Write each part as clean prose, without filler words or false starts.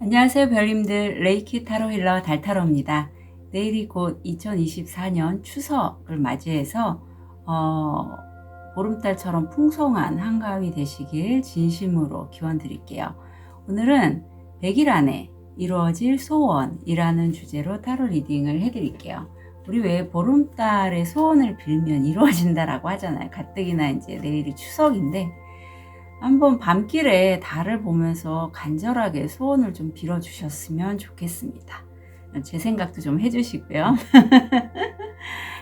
안녕하세요 별님들, 레이키 타로 힐러 달타로입니다. 내일이 곧 2024년 추석을 맞이해서 보름달처럼 풍성한 한가위 되시길 진심으로 기원 드릴게요. 오늘은 100일 안에 이루어질 소원이라는 주제로 타로 리딩을 해드릴게요. 우리 왜 보름달에 소원을 빌면 이루어진다라고 하잖아요. 가뜩이나 이제 내일이 추석인데 한번 밤길에 달을 보면서 간절하게 소원을 좀 빌어주셨으면 좋겠습니다. 제 생각도 좀 해주시고요.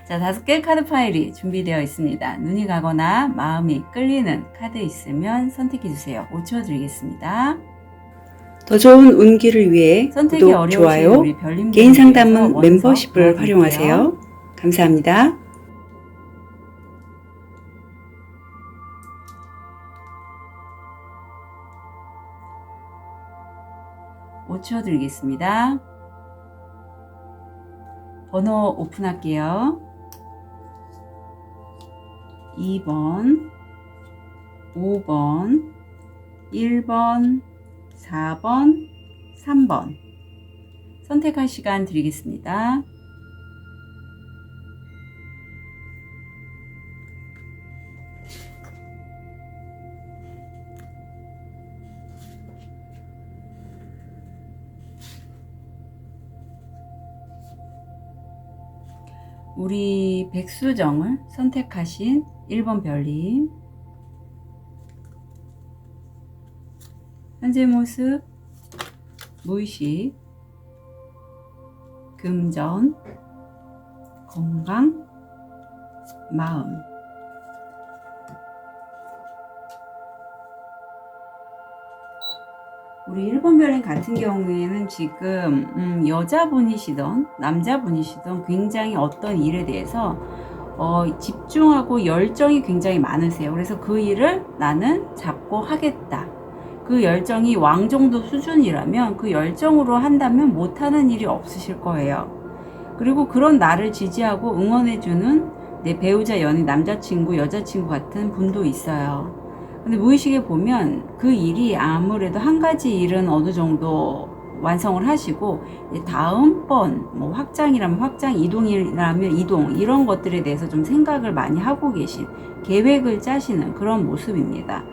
자, 5개 카드 파일이 준비되어 있습니다. 눈이 가거나 마음이 끌리는 카드 있으면 선택해주세요. 5초 드리겠습니다. 더 좋은 운기를 위해 구독, 좋아요, 개인 상담은 멤버십을 활용하세요. 감사합니다. 초 드리겠습니다. 번호 오픈할게요. 2번, 5번, 1번, 4번, 3번 선택할 시간 드리겠습니다. 우리 백수정을 선택하신 1번 별님, 현재 모습, 무의식, 금전, 건강, 마음. 우리 1번 별님 같은 경우에는 지금 여자분이시던 남자분이시던 굉장히 어떤 일에 대해서 집중하고 열정이 굉장히 많으세요. 그래서 그 일을 나는 잡고 하겠다. 그 열정이 왕 정도 수준이라면 그 열정으로 한다면 못하는 일이 없으실 거예요. 그리고 그런 나를 지지하고 응원해주는 내 배우자, 연인, 남자친구, 여자친구 같은 분도 있어요. 근데 무의식에 보면 그 일이 아무래도 한 가지 일은 어느 정도 완성을 하시고 다음번 뭐 확장이라면 확장, 이동이라면 이동 이런 것들에 대해서 좀 생각을 많이 하고 계신, 계획을 짜시는 그런 모습입니다.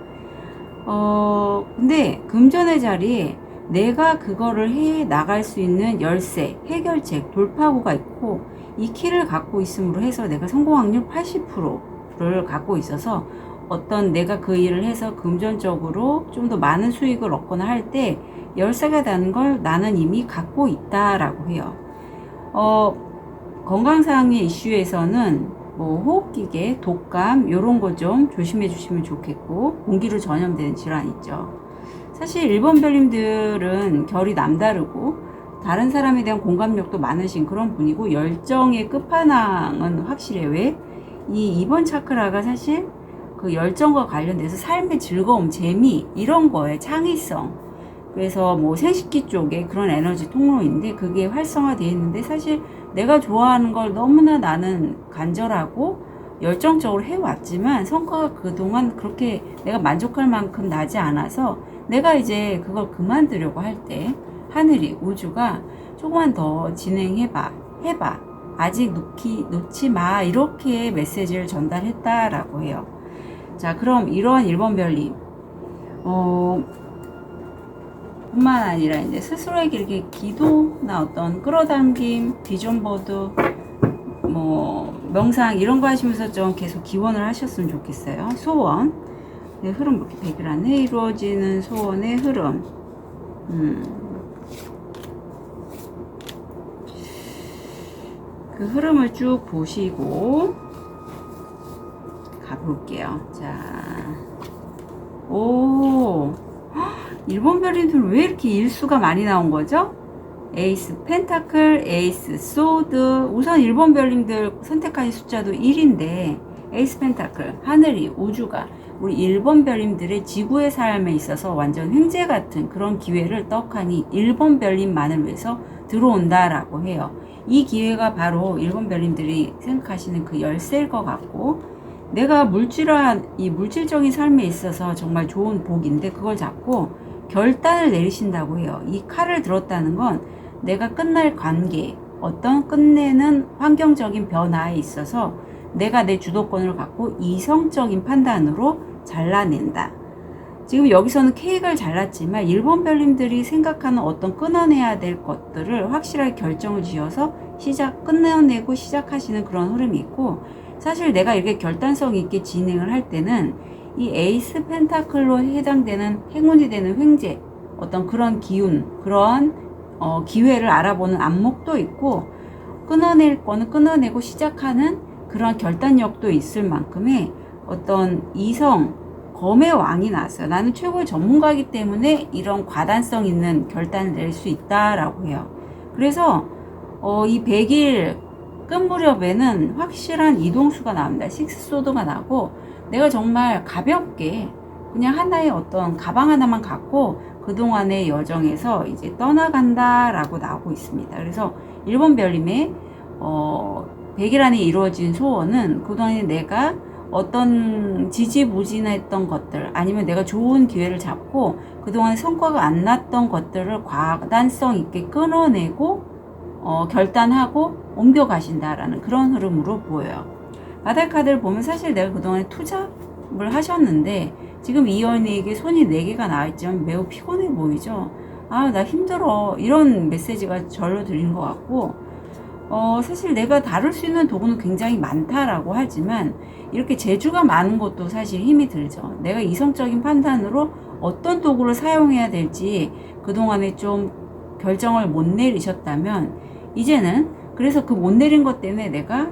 근데 금전의 자리에 내가 그거를 해 나갈 수 있는 열쇠, 해결책, 돌파구가 있고 이 키를 갖고 있음으로 해서 내가 성공 확률 80%를 갖고 있어서 어떤 내가 그 일을 해서 금전적으로 좀 더 많은 수익을 얻거나 할 때 열쇠가 되는 걸 나는 이미 갖고 있다라고 해요. 건강상의 이슈에서는 뭐 호흡기계, 독감 이런 거 좀 조심해 주시면 좋겠고, 공기로 전염되는 질환 있죠. 사실 1번 별님들은 결이 남다르고 다른 사람에 대한 공감력도 많으신 그런 분이고 열정의 끝판왕은 확실해요. 왜? 이 2번 차크라가 사실 그 열정과 관련돼서 삶의 즐거움, 재미 이런 거에 창의성, 그래서 뭐 생식기 쪽에 그런 에너지 통로인데 그게 활성화되어 있는데 사실 내가 좋아하는 걸 너무나 나는 간절하고 열정적으로 해왔지만 성과가 그동안 그렇게 내가 만족할 만큼 나지 않아서 내가 이제 그걸 그만두려고 할 때 하늘이, 우주가 조금만 더 진행해봐, 해봐, 아직 놓지 마, 이렇게 메시지를 전달했다라고 해요. 자, 그럼 이러한 1번 별님 뿐만 아니라 이제 스스로에게 이렇게 기도나 어떤 끌어당김, 비전보드, 뭐 명상 이런 거 하시면서 좀 계속 기원을 하셨으면 좋겠어요. 소원, 네, 흐름, 이렇게 100일 안에 이루어지는 소원의 흐름. 그 흐름을 쭉 보시고 가볼게요. 자, 오, 1번 별님들 왜 이렇게 일수가 많이 나온 거죠? 에이스 펜타클, 에이스 소드. 우선 1번 별님들 선택하신 숫자도 1인데 에이스 펜타클, 하늘이, 우주가 우리 1번 별님들의 지구의 삶에 있어서 완전 횡재 같은 그런 기회를 떡하니 1번 별님만을 위해서 들어온다라고 해요. 이 기회가 바로 1번 별님들이 생각하시는 그 열쇠일 것 같고, 내가 이 물질적인 삶에 있어서 정말 좋은 복인데 그걸 잡고 결단을 내리신다고 해요. 이 칼을 들었다는 건 내가 끝날 관계, 어떤 끝내는 환경적인 변화에 있어서 내가 내 주도권을 갖고 이성적인 판단으로 잘라낸다. 지금 여기서는 케이크를 잘랐지만 일본 별님들이 생각하는 어떤 끊어내야 될 것들을 확실하게 결정을 지어서 끝내내고 시작하시는 그런 흐름이 있고, 사실 내가 이렇게 결단성 있게 진행을 할 때는 이 에이스 펜타클로 해당되는 행운이 되는 횡재, 어떤 그런 기운, 그런 기회를 알아보는 안목도 있고, 끊어낼 거는 끊어내고 시작하는 그런 결단력도 있을 만큼의 어떤 검의 왕이 나왔어요. 나는 최고의 전문가이기 때문에 이런 과단성 있는 결단을 낼 수 있다라고 해요. 그래서 이 100일 끝 무렵에는 확실한 이동수가 나옵니다. 식스소드가 나고, 내가 정말 가볍게 그냥 하나의 어떤 가방 하나만 갖고 그동안의 여정에서 이제 떠나간다라고 나오고 있습니다. 그래서 일본 별님의 100일 안에 이루어진 소원은 그동안에 내가 어떤 지지부진했던 것들, 아니면 내가 좋은 기회를 잡고 그동안 성과가 안 났던 것들을 과단성 있게 끊어내고 결단하고 옮겨가신다라는 그런 흐름으로 보여요. 바닥 카드를 보면 사실 내가 그동안에 투잡을 하셨는데 지금 이 연인에게 손이 4개가 나와있지만 매우 피곤해 보이죠. 나 힘들어, 이런 메시지가 절로 들린 것 같고, 사실 내가 다룰 수 있는 도구는 굉장히 많다라고 하지만 이렇게 재주가 많은 것도 사실 힘이 들죠. 내가 이성적인 판단으로 어떤 도구를 사용해야 될지 그동안에 좀 결정을 못 내리셨다면, 이제는 그래서 그 못 내린 것 때문에 내가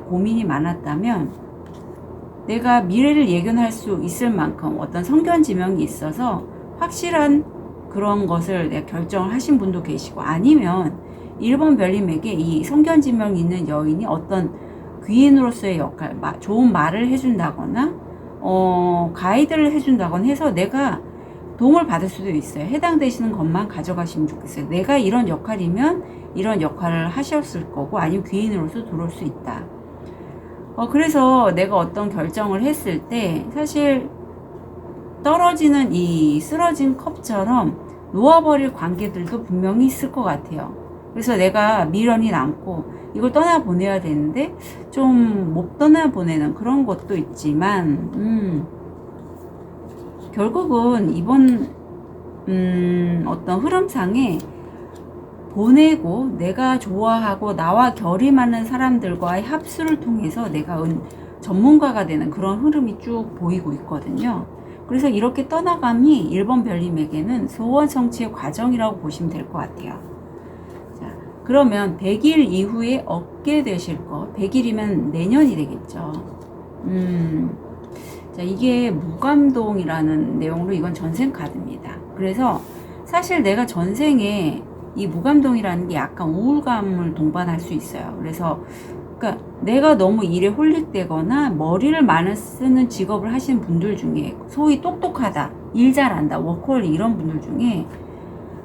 고민이 많았다면, 내가 미래를 예견할 수 있을 만큼 어떤 성견지명이 있어서 확실한 그런 것을 내가 결정을 하신 분도 계시고, 아니면 1번 별님에게 이 성견지명이 있는 여인이 어떤 귀인으로서의 역할, 좋은 말을 해준다거나 가이드를 해준다거나 해서 내가 도움을 받을 수도 있어요. 해당되시는 것만 가져가시면 좋겠어요. 내가 이런 역할이면 이런 역할을 하셨을 거고, 아니면 귀인으로서 들어올 수 있다. 그래서 내가 어떤 결정을 했을 때 사실 떨어지는 이 쓰러진 컵처럼 놓아버릴 관계들도 분명히 있을 것 같아요. 그래서 내가 미련이 남고 이걸 떠나보내야 되는데 좀 못 떠나보내는 그런 것도 있지만, 결국은 이번 어떤 흐름상에 보내고 내가 좋아하고 나와 결이 맞는 사람들과의 합수를 통해서 내가 전문가가 되는 그런 흐름이 쭉 보이고 있거든요. 그래서 이렇게 떠나감이 1번 별님에게는 소원 성취의 과정이라고 보시면 될 것 같아요. 자, 그러면 100일 이후에 얻게 되실 거, 100일이면 내년이 되겠죠. 자, 이게 무감동이라는 내용으로 이건 전생 카드입니다. 그래서 사실 내가 전생에 이 무감동이라는 게 약간 우울감을 동반할 수 있어요. 그래서 그러니까 내가 너무 일에 홀릭되거나 머리를 많이 쓰는 직업을 하시는 분들 중에, 소위 똑똑하다, 일 잘한다, 워커홀릭 이런 분들 중에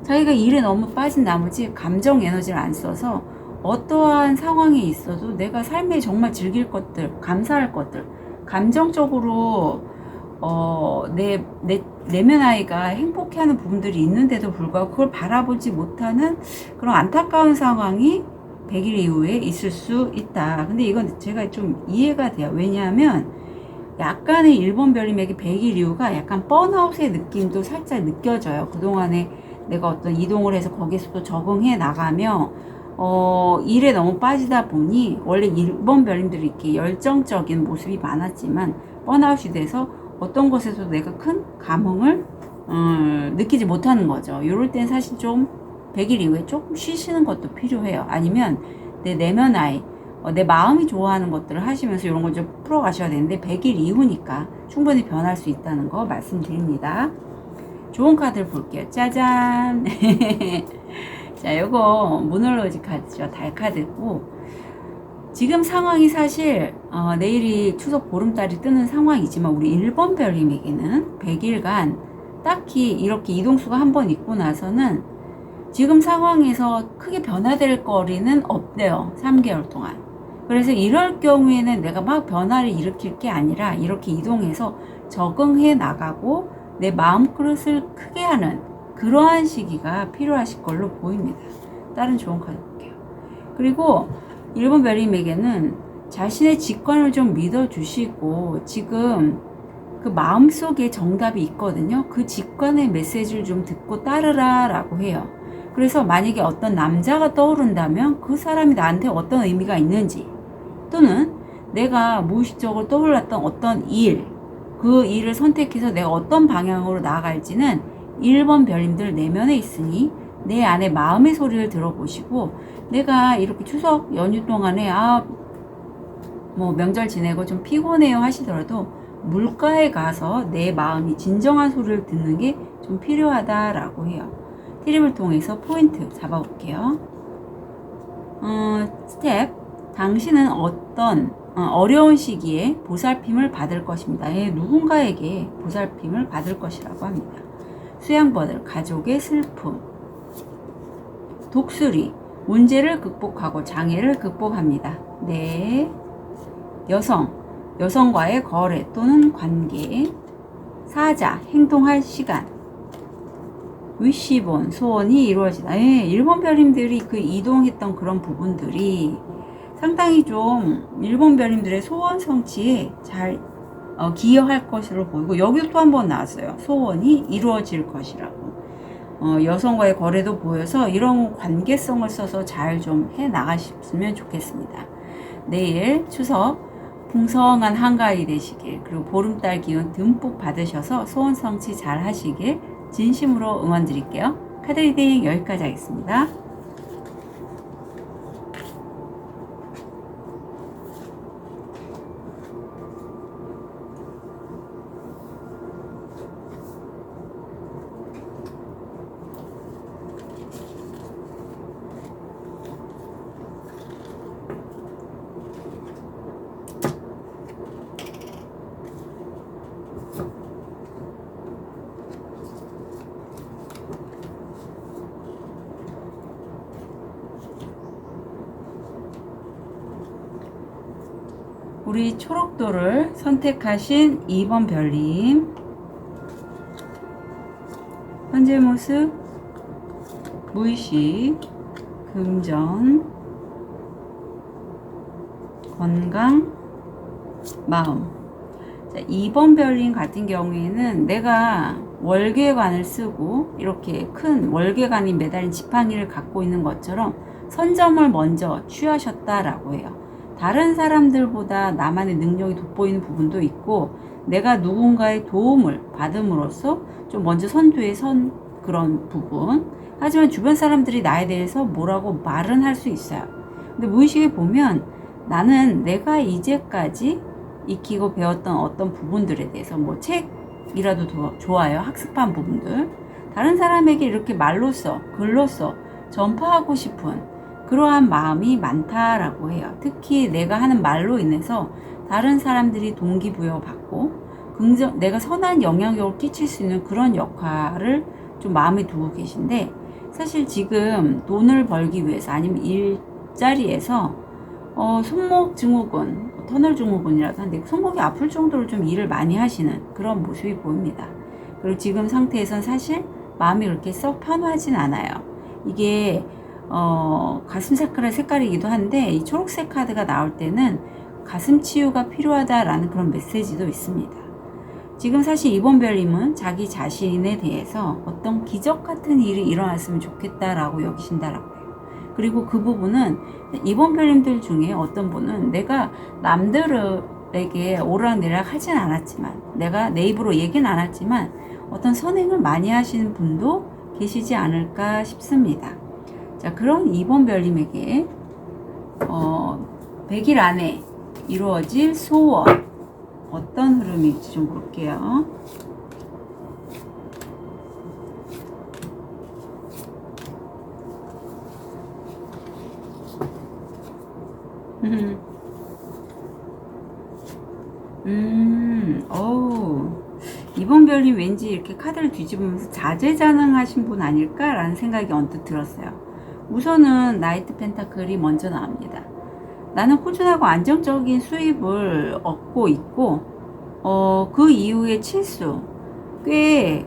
자기가 일에 너무 빠진 나머지 감정 에너지를 안 써서 어떠한 상황에 있어도 내가 삶에 정말 즐길 것들, 감사할 것들, 감정적으로 내면 아이가 행복해하는 부분들이 있는데도 불구하고 그걸 바라보지 못하는 그런 안타까운 상황이 100일 이후에 있을 수 있다. 근데 이건 제가 좀 이해가 돼요. 왜냐하면 약간의 1번 별님에게 100일 이후가 약간 번아웃의 느낌도 살짝 느껴져요. 그동안에 내가 어떤 이동을 해서 거기서도 적응해 나가며 일에 너무 빠지다 보니, 원래 1번 별님들이 이렇게 열정적인 모습이 많았지만 번아웃이 돼서 어떤 것에서도 내가 큰 감흥을 느끼지 못하는 거죠. 이럴 땐 사실 좀 100일 이후에 조금 쉬시는 것도 필요해요. 아니면 내 내면 아이, 내 마음이 좋아하는 것들을 하시면서 이런 걸 좀 풀어가셔야 되는데 100일 이후니까 충분히 변할 수 있다는 거 말씀드립니다. 좋은 카드를 볼게요. 짜잔. 자, 요거 모놀로지 카드죠. 달 카드고, 지금 상황이 사실 내일이 추석 보름달이 뜨는 상황이지만 우리 1번 별님에게는 100일간 딱히 이렇게 이동수가 한번 있고 나서는 지금 상황에서 크게 변화될 거리는 없대요. 3개월 동안. 그래서 이럴 경우에는 내가 막 변화를 일으킬 게 아니라 이렇게 이동해서 적응해 나가고 내 마음그릇을 크게 하는 그러한 시기가 필요하실 걸로 보입니다. 다른 좋은 카드 볼게요. 그리고 1번 별님에게는 자신의 직관을 좀 믿어주시고 지금 그 마음속에 정답이 있거든요. 그 직관의 메시지를 좀 듣고 따르라 라고 해요. 그래서 만약에 어떤 남자가 떠오른다면 그 사람이 나한테 어떤 의미가 있는지, 또는 내가 무의식적으로 떠올랐던 어떤 일, 그 일을 선택해서 내가 어떤 방향으로 나아갈지는 1번 별님들 내면에 있으니 내 안에 마음의 소리를 들어보시고, 내가 이렇게 추석 연휴 동안에 뭐 명절 지내고 좀 피곤해요 하시더라도 물가에 가서 내 마음이 진정한 소리를 듣는 게 좀 필요하다라고 해요. 트립을 통해서 포인트 잡아볼게요. 스텝, 당신은 어떤 어려운 시기에 보살핌을 받을 것입니다. 누군가에게 보살핌을 받을 것이라고 합니다. 수양버들, 가족의 슬픔. 독수리, 문제를 극복하고 장애를 극복합니다. 네. 여성과의 거래 또는 관계. 사자, 행동할 시간. 위시본, 소원이 이루어지다. 1번 별님들이 그 이동했던 그런 부분들이 상당히 좀 1번 별님들의 소원 성취에 잘 기여할 것으로 보이고, 여기도 또 한 번 나왔어요. 소원이 이루어질 것이라고. 여성과의 거래도 보여서 이런 관계성을 써서 잘 좀 해 나가셨으면 좋겠습니다. 내일 추석 풍성한 한가위 되시길, 그리고 보름달 기운 듬뿍 받으셔서 소원 성취 잘 하시길 진심으로 응원 드릴게요. 카드 리딩 여기까지 하겠습니다. 우리 초록도를 선택하신 2번 별님, 현재 모습, 무의식, 금전, 건강, 마음. 자, 2번 별님 같은 경우에는 내가 월계관을 쓰고 이렇게 큰 월계관이 매달린 지팡이를 갖고 있는 것처럼 선점을 먼저 취하셨다라고 해요. 다른 사람들보다 나만의 능력이 돋보이는 부분도 있고, 내가 누군가의 도움을 받음으로써 좀 먼저 선두에 선 그런 부분. 하지만 주변 사람들이 나에 대해서 뭐라고 말은 할 수 있어요. 근데 무의식에 보면 나는 내가 이제까지 익히고 배웠던 어떤 부분들에 대해서, 뭐 책이라도 좋아요. 학습한 부분들. 다른 사람에게 이렇게 말로써, 글로써 전파하고 싶은 그러한 마음이 많다라고 해요. 특히 내가 하는 말로 인해서 다른 사람들이 동기부여받고 내가 선한 영향력을 끼칠 수 있는 그런 역할을 좀 마음에 두고 계신데, 사실 지금 돈을 벌기 위해서 아니면 일자리에서 손목 증후군, 터널 증후군이라도 한데 손목이 아플 정도로 좀 일을 많이 하시는 그런 모습이 보입니다. 그리고 지금 상태에선 사실 마음이 그렇게 썩 편하진 않아요. 이게 가슴 색깔이기도 한데, 이 초록색 카드가 나올 때는 가슴 치유가 필요하다라는 그런 메시지도 있습니다. 지금 사실 2번 별님은 자기 자신에 대해서 어떤 기적 같은 일이 일어났으면 좋겠다라고 여기신다라고 해요. 그리고 그 부분은 2번 별님들 중에 어떤 분은 내가 남들에게 오르락내리락 하진 않았지만, 내가 내 입으로 얘기는 안 했지만 어떤 선행을 많이 하시는 분도 계시지 않을까 싶습니다. 자, 그런 2번 별님에게 100일 안에 이루어질 소원 어떤 흐름일지 좀 볼게요. 이번 별님 왠지 이렇게 카드를 뒤집으면서 자제자능하신 분 아닐까라는 생각이 언뜻 들었어요. 우선은 나이트 펜타클이 먼저 나옵니다. 나는 꾸준하고 안정적인 수입을 얻고 있고, 그 이후에 칠수, 꽤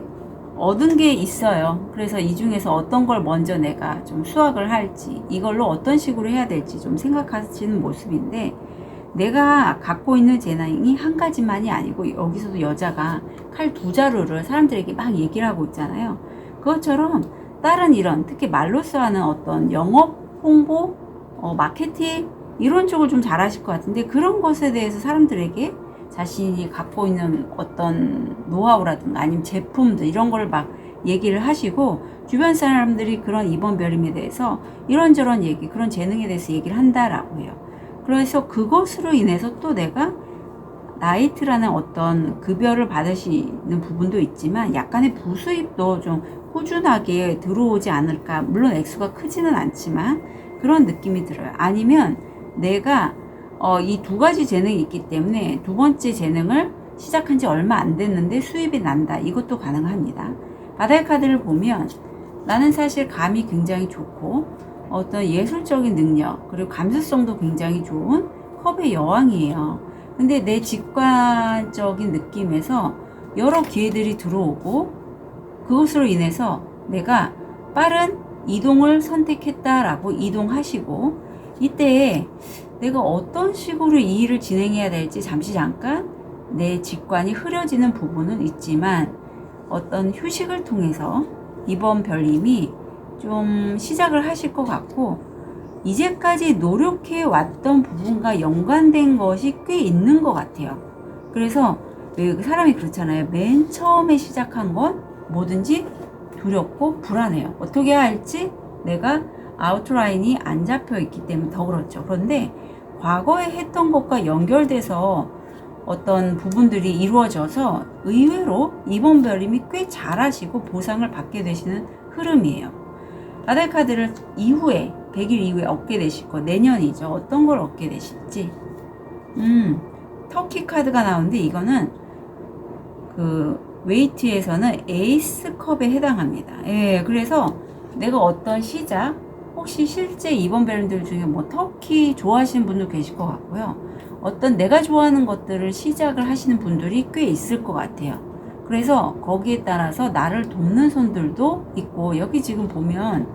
얻은 게 있어요. 그래서 이 중에서 어떤 걸 먼저 내가 좀 수확을 할지, 이걸로 어떤 식으로 해야 될지 좀 생각하시는 모습인데, 내가 갖고 있는 재능이 한 가지만이 아니고, 여기서도 여자가 칼 두 자루를 사람들에게 막 얘기를 하고 있잖아요. 그것처럼 다른 이런, 특히 말로써 하는 어떤 영업, 홍보, 마케팅, 이런 쪽을 좀 잘하실 것 같은데, 그런 것에 대해서 사람들에게 자신이 갖고 있는 어떤 노하우라든가 아니면 제품들 이런 걸 막 얘기를 하시고, 주변 사람들이 그런 2번 별임에 대해서 이런저런 얘기, 그런 재능에 대해서 얘기를 한다라고 해요. 그래서 그것으로 인해서 또 내가 나이트라는 어떤 급여를 받으시는 부분도 있지만 약간의 부수입도 좀 꾸준하게 들어오지 않을까. 물론 액수가 크지는 않지만 그런 느낌이 들어요. 아니면 내가 이 두 가지 재능이 있기 때문에 두 번째 재능을 시작한 지 얼마 안 됐는데 수입이 난다. 이것도 가능합니다. 바다의 카드를 보면 나는 사실 감이 굉장히 좋고 어떤 예술적인 능력 그리고 감수성도 굉장히 좋은 컵의 여왕이에요. 근데 내 직관적인 느낌에서 여러 기회들이 들어오고 그것으로 인해서 내가 빠른 이동을 선택했다라고 이동하시고, 이때에 내가 어떤 식으로 이 일을 진행해야 될지 잠깐 내 직관이 흐려지는 부분은 있지만 어떤 휴식을 통해서 이번 별님이 좀 시작을 하실 것 같고, 이제까지 노력해 왔던 부분과 연관된 것이 꽤 있는 것 같아요. 그래서 왜 사람이 그렇잖아요. 맨 처음에 시작한 건 뭐든지 두렵고 불안해요. 어떻게 해야 할지 내가 아웃라인이 안 잡혀 있기 때문에 더 그렇죠. 그런데 과거에 했던 것과 연결돼서 어떤 부분들이 이루어져서 의외로 이번 별님이 꽤 잘하시고 보상을 받게 되시는 흐름이에요. 바다의 카드를 이후에 100일 이후에 얻게 되실 거, 내년이죠. 어떤 걸 얻게 되실지. 터키 카드가 나오는데 이거는 그 웨이트에서는 에이스 컵에 해당합니다. 예, 그래서 내가 어떤 시작, 혹시 실제 이번 별님들 중에 뭐 터키 좋아하시는 분도 계실 것 같고요. 어떤 내가 좋아하는 것들을 시작을 하시는 분들이 꽤 있을 것 같아요. 그래서 거기에 따라서 나를 돕는 손들도 있고, 여기 지금 보면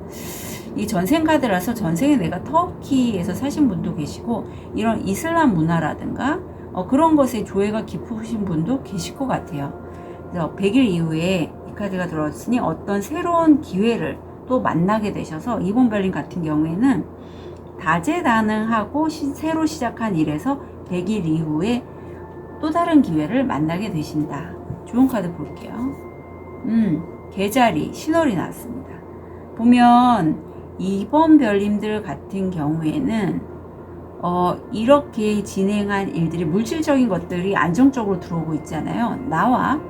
이 전생 카드라서 전생에 내가 터키에서 사신 분도 계시고, 이런 이슬람 문화라든가 그런 것에 조예가 깊으신 분도 계실 것 같아요. 그래서 100일 이후에 이 카드가 들어왔으니 어떤 새로운 기회를 또 만나게 되셔서 이번 별님 같은 경우에는 다재다능하고 새로 시작한 일에서 100일 이후에 또 다른 기회를 만나게 되신다. 좋은 카드 볼게요. 개자리, 신월이 나왔습니다. 보면 이번 별님들 같은 경우에는 이렇게 진행한 일들이, 물질적인 것들이 안정적으로 들어오고 있잖아요. 나와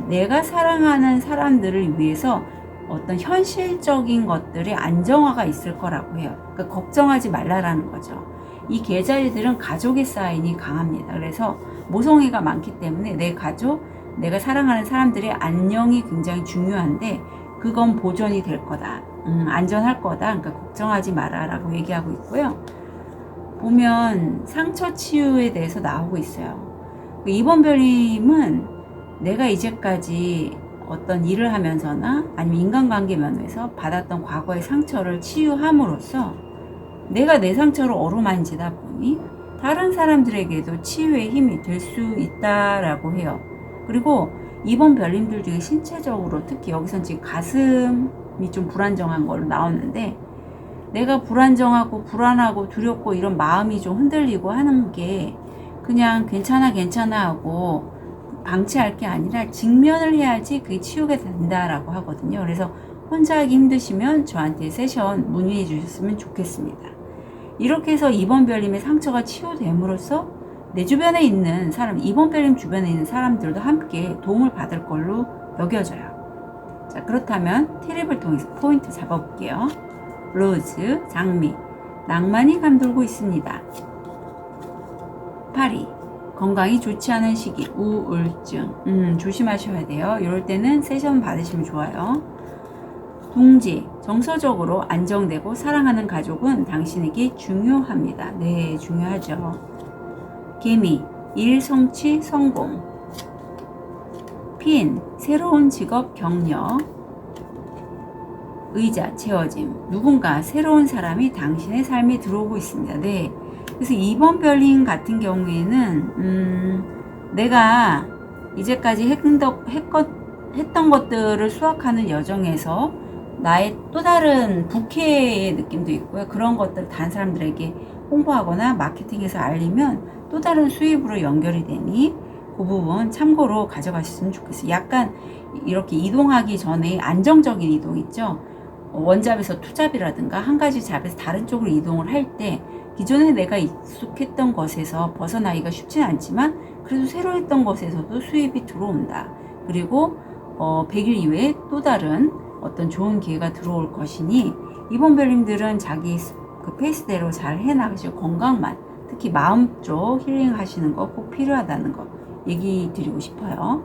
내가 사랑하는 사람들을 위해서 어떤 현실적인 것들의 안정화가 있을 거라고 해요. 그러니까 걱정하지 말라라는 거죠. 이 계자리들은 가족의 사인이 강합니다. 그래서 모성애가 많기 때문에 내 가족, 내가 사랑하는 사람들의 안녕이 굉장히 중요한데 그건 보존이 될 거다. 안전할 거다. 그러니까 걱정하지 마라라고 얘기하고 있고요. 보면 상처 치유에 대해서 나오고 있어요. 이번 별님은 내가 이제까지 어떤 일을 하면서나 아니면 인간관계 면에서 받았던 과거의 상처를 치유함으로써 내가 내 상처를 어루만지다 보니 다른 사람들에게도 치유의 힘이 될 수 있다라고 해요. 그리고 이번 별님들 중에 신체적으로 특히 여기선 지금 가슴이 좀 불안정한 걸로 나오는데, 내가 불안정하고 불안하고 두렵고 이런 마음이 좀 흔들리고 하는 게 그냥 괜찮아 하고 방치할 게 아니라 직면을 해야지 그게 치유가 된다라고 하거든요. 그래서 혼자 하기 힘드시면 저한테 세션 문의해 주셨으면 좋겠습니다. 이렇게 해서 이번 별님의 상처가 치유됨으로써 내 주변에 있는 사람, 이번 별님 주변에 있는 사람들도 함께 도움을 받을 걸로 여겨져요. 자, 그렇다면 트립을 통해서 포인트 잡아볼게요. 로즈, 장미, 낭만이 감돌고 있습니다. 파리, 건강이 좋지 않은 시기, 우울증, 조심하셔야 돼요. 이럴 때는 세션 받으시면 좋아요. 둥지, 정서적으로 안정되고 사랑하는 가족은 당신에게 중요합니다. 네, 중요하죠. 개미, 일 성취 성공. 핀, 새로운 직업 경력, 의자, 채워짐. 누군가 새로운 사람이 당신의 삶에 들어오고 있습니다. 네. 그래서 2번 별님 같은 경우에는 내가 이제까지 했던 것들을 수확하는 여정에서 나의 또 다른 부캐의 느낌도 있고요. 그런 것들을 다른 사람들에게 홍보하거나 마케팅해서 알리면 또 다른 수입으로 연결이 되니 그 부분 참고로 가져가셨으면 좋겠어요. 약간 이렇게 이동하기 전에 안정적인 이동 있죠. 원잡에서 투잡이라든가 한 가지 잡에서 다른 쪽으로 이동을 할 때 기존에 내가 익숙했던 것에서 벗어나기가 쉽지는 않지만 그래도 새로 했던 것에서도 수입이 들어온다. 그리고 100일 이후에 또 다른 어떤 좋은 기회가 들어올 것이니 이번 별님들은 자기 그 페이스대로 잘 해나가시고 건강만, 특히 마음 쪽 힐링 하시는 거 꼭 필요하다는 거 얘기 드리고 싶어요.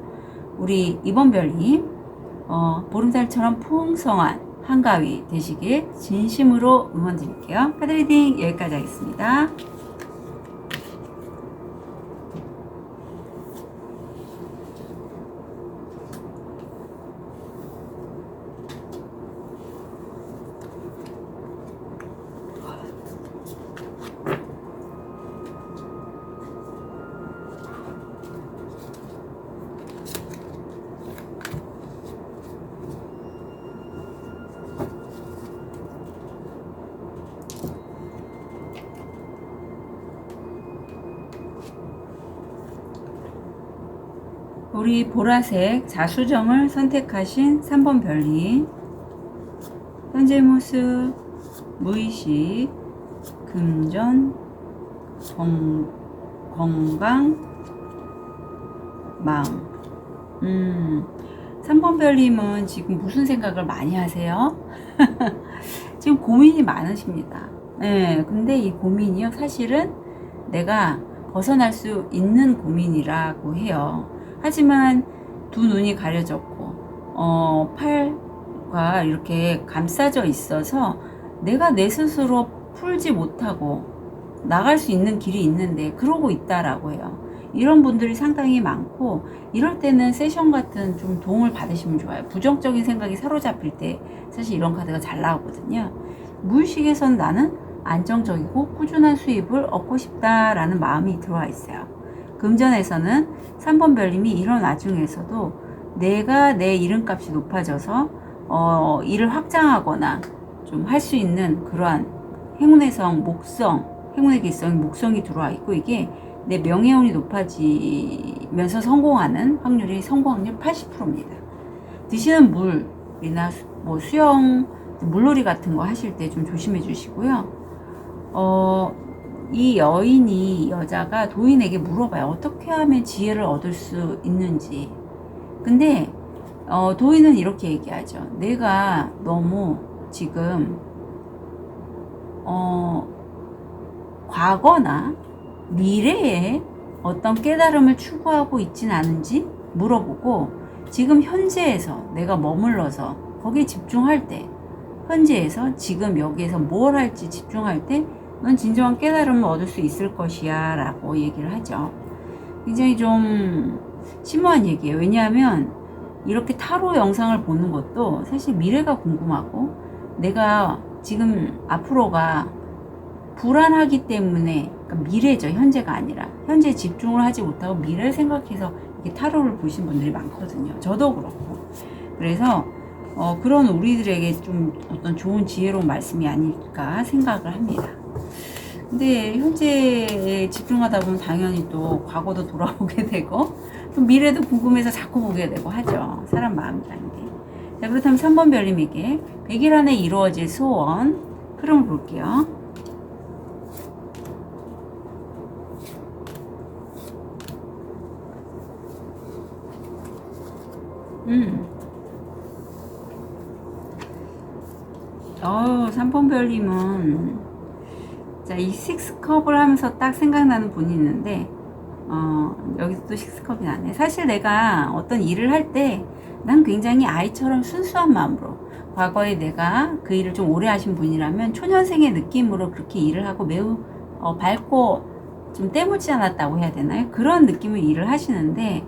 우리 이번 별님 보름달처럼 풍성한 한가위 되시길 진심으로 응원드릴게요. 카드 리딩 여기까지 하겠습니다. 우리 보라색 자수정을 선택하신 3번 별님, 현재 모습, 무의식, 금전, 건강, 마음. 3번 별님은 지금 무슨 생각을 많이 하세요? 지금 고민이 많으십니다. 네, 근데 이 고민이요, 사실은 내가 벗어날 수 있는 고민이라고 해요. 하지만 두 눈이 가려졌고 팔과 이렇게 감싸져 있어서 내가 내 스스로 풀지 못하고 나갈 수 있는 길이 있는데 그러고 있다라고 해요. 이런 분들이 상당히 많고 이럴 때는 세션 같은 좀 도움을 받으시면 좋아요. 부정적인 생각이 사로잡힐 때 사실 이런 카드가 잘 나오거든요. 무의식에선 나는 안정적이고 꾸준한 수입을 얻고 싶다라는 마음이 들어와 있어요. 금전에서는 3번 별님이 이런 와중에서도 내가 내 이름값이 높아져서 일을 확장하거나 좀 할 수 있는 그러한 행운의 성, 행운의 기성이 목성이 들어와 있고 이게 내 명예운이 높아지면서 성공하는 확률이 성공확률 80%입니다. 드시는 물이나 뭐 수영, 물놀이 같은 거 하실 때 좀 조심해 주시고요. 이 여자가 도인에게 물어봐요. 어떻게 하면 지혜를 얻을 수 있는지. 근데 도인은 이렇게 얘기하죠. 내가 너무 지금 과거나 미래에 어떤 깨달음을 추구하고 있진 않은지 물어보고 지금 현재에서 내가 머물러서 거기에 집중할 때 현재에서 지금 여기에서 뭘 할지 집중할 때 넌 진정한 깨달음을 얻을 수 있을 것이야 라고 얘기를 하죠. 굉장히 좀 심오한 얘기예요. 왜냐하면 이렇게 타로 영상을 보는 것도 사실 미래가 궁금하고 내가 지금 앞으로가 불안하기 때문에 그러니까 미래죠. 현재가 아니라 현재에 집중을 하지 못하고 미래를 생각해서 이렇게 타로를 보신 분들이 많거든요. 저도 그렇고. 그래서 그런 우리들에게 좀 어떤 좋은 지혜로운 말씀이 아닐까 생각을 합니다. 근데 현재에 집중하다 보면 당연히 또 과거도 돌아보게 되고 또 미래도 궁금해서 자꾸 보게 되고 하죠. 사람 마음이라는 게. 자, 그렇다면 3번 별님에게 100일 안에 이루어질 소원 흐름을 볼게요. 음. 3번 별님은 자, 이 6컵을 하면서 딱 생각나는 분이 있는데 여기서 또 6컵이 나네. 사실 내가 어떤 일을 할 때 난 굉장히 아이처럼 순수한 마음으로 과거에 내가 그 일을 좀 오래 하신 분이라면 초년생의 느낌으로 그렇게 일을 하고 매우 밝고 좀 때묻지 않았다고 해야 되나요? 그런 느낌의 일을 하시는데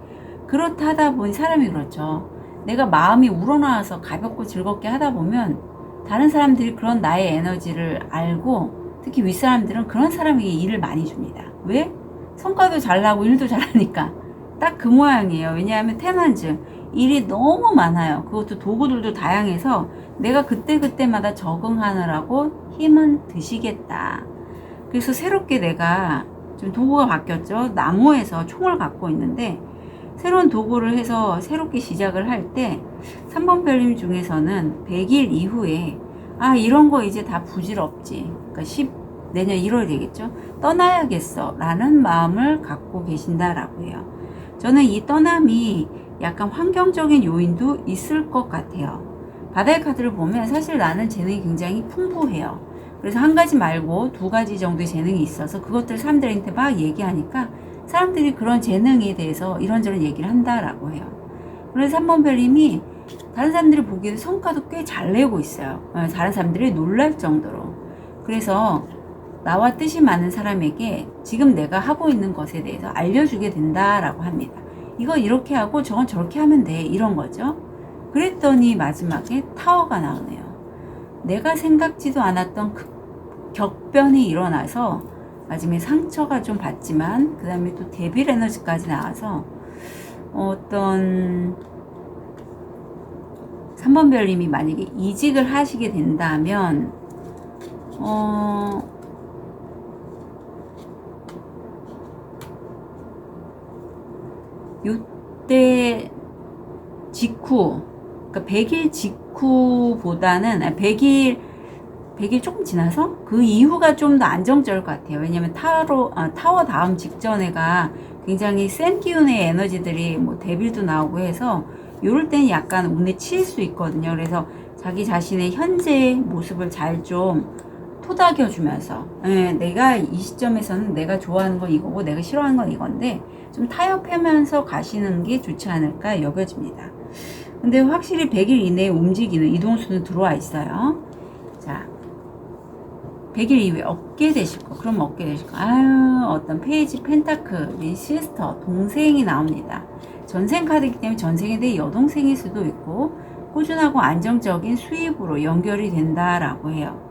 그렇다 하다 보니 사람이 그렇죠. 내가 마음이 우러나와서 가볍고 즐겁게 하다 보면 다른 사람들이 그런 나의 에너지를 알고, 특히 윗사람들은 그런 사람에게 일을 많이 줍니다. 왜? 성과도 잘 나고 일도 잘하니까. 딱 그 모양이에요. 왜냐하면 태만증, 일이 너무 많아요. 그것도 도구들도 다양해서 내가 그때그때마다 적응하느라고 힘은 드시겠다. 그래서 새롭게 내가 좀 도구가 바뀌었죠. 나무에서 총을 갖고 있는데 새로운 도구를 해서 새롭게 시작을 할 때 3번 별님 중에서는 100일 이후에 이런 거 이제 다 부질없지. 그러니까 내년 1월 되겠죠. 떠나야겠어 라는 마음을 갖고 계신다라고 해요. 저는 이 떠남이 약간 환경적인 요인도 있을 것 같아요. 바다의 카드를 보면 사실 나는 재능이 굉장히 풍부해요. 그래서 한 가지 말고 두 가지 정도의 재능이 있어서 그것들 사람들한테 막 얘기하니까 사람들이 그런 재능에 대해서 이런저런 얘기를 한다라고 해요. 그래서 3번 별님이 다른 사람들이 보기에도 성과도 꽤 잘 내고 있어요. 다른 사람들이 놀랄 정도로. 그래서 나와 뜻이 맞는 사람에게 지금 내가 하고 있는 것에 대해서 알려주게 된다라고 합니다. 이거 이렇게 하고 저건 저렇게 하면 돼, 이런 거죠. 그랬더니 마지막에 타워가 나오네요. 내가 생각지도 않았던 격변이 일어나서 마지막에 상처가 좀 받지만 그 다음에 또 데빌 에너지까지 나와서 어떤 3번 별님이 만약에 이직을 하시게 된다면 요때 직후, 그러니까 100일 직후보다는 100일 조금 지나서 그 이후가 좀 더 안정적일 것 같아요. 왜냐면 타워 다음 직전에가 굉장히 센 기운의 에너지들이 뭐 데빌도 나오고 해서 요럴 때는 약간 운에 치일 수 있거든요. 그래서 자기 자신의 현재 모습을 잘 좀 토닥여주면서, 내가 이 시점에서는 내가 좋아하는 건 이거고 내가 싫어하는 건 이건데 좀 타협하면서 가시는 게 좋지 않을까 여겨집니다. 근데 확실히 100일 이내에 움직이는 이동수는 들어와 있어요. 자, 100일 이후에 얻게 되실 거. 그럼 얻게 되실 거. 어떤 페이지 펜타클, 시스터, 동생이 나옵니다. 전생 카드이기 때문에 전생에 대해 여동생일 수도 있고 꾸준하고 안정적인 수입으로 연결이 된다라고 해요.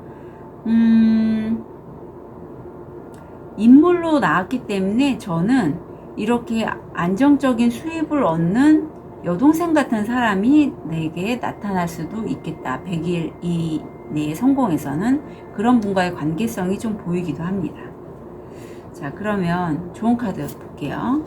인물로 나왔기 때문에 저는 이렇게 안정적인 수입을 얻는 여동생 같은 사람이 내게 나타날 수도 있겠다. 100일 이내에 성공해서는 그런 분과의 관계성이 좀 보이기도 합니다. 자, 그러면 좋은 카드 볼게요.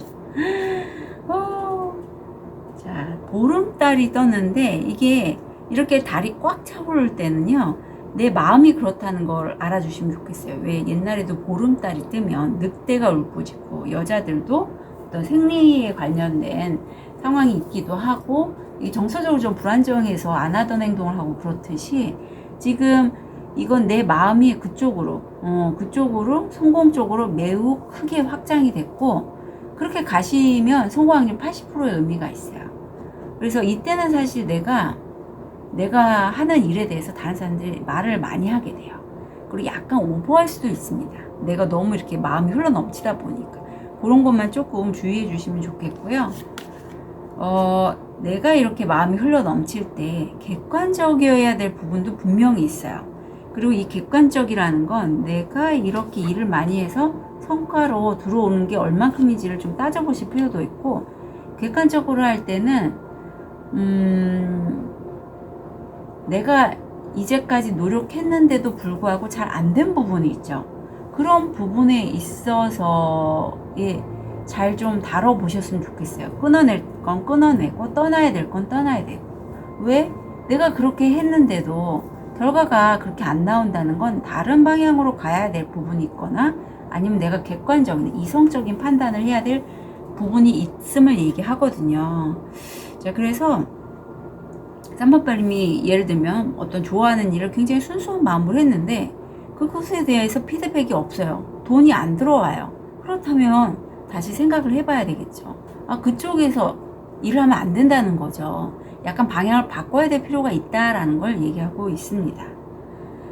자, 보름달이 떴는데 이게 이렇게 달이 꽉 차오를 때는요, 내 마음이 그렇다는 걸 알아주시면 좋겠어요. 왜 옛날에도 보름달이 뜨면 늑대가 울부짖고 여자들도 어떤 생리에 관련된 상황이 있기도 하고 이게 정서적으로 좀 불안정해서 안 하던 행동을 하고 그렇듯이 지금 이건 내 마음이 그쪽으로 성공 쪽으로 매우 크게 확장이 됐고 그렇게 가시면 성공 확률 80%의 의미가 있어요. 그래서 이때는 사실 내가 하는 일에 대해서 다른 사람들이 말을 많이 하게 돼요. 그리고 약간 오버할 수도 있습니다. 내가 너무 이렇게 마음이 흘러 넘치다 보니까 그런 것만 조금 주의해 주시면 좋겠고요. 내가 이렇게 마음이 흘러 넘칠 때 객관적이어야 될 부분도 분명히 있어요. 그리고 이 객관적이라는 건 내가 이렇게 일을 많이 해서 성과로 들어오는 게 얼만큼인지를 좀 따져보실 필요도 있고, 객관적으로 할 때는 내가 이제까지 노력했는데도 불구하고 잘 안 된 부분이 있죠. 그런 부분에 있어서 잘 좀 다뤄보셨으면 좋겠어요. 끊어낼 건 끊어내고 떠나야 될 건 떠나야 되고. 왜? 내가 그렇게 했는데도 결과가 그렇게 안 나온다는 건 다른 방향으로 가야 될 부분이 있거나 아니면 내가 객관적인 이성적인 판단을 해야 될 부분이 있음을 얘기하거든요. 자, 그래서 3번 별님이 예를 들면 어떤 좋아하는 일을 굉장히 순수한 마음으로 했는데 그것에 대해서 피드백이 없어요. 돈이 안 들어와요. 그렇다면 다시 생각을 해봐야 되겠죠. 그쪽에서 일을 하면 안 된다는 거죠. 약간 방향을 바꿔야 될 필요가 있다라는 걸 얘기하고 있습니다.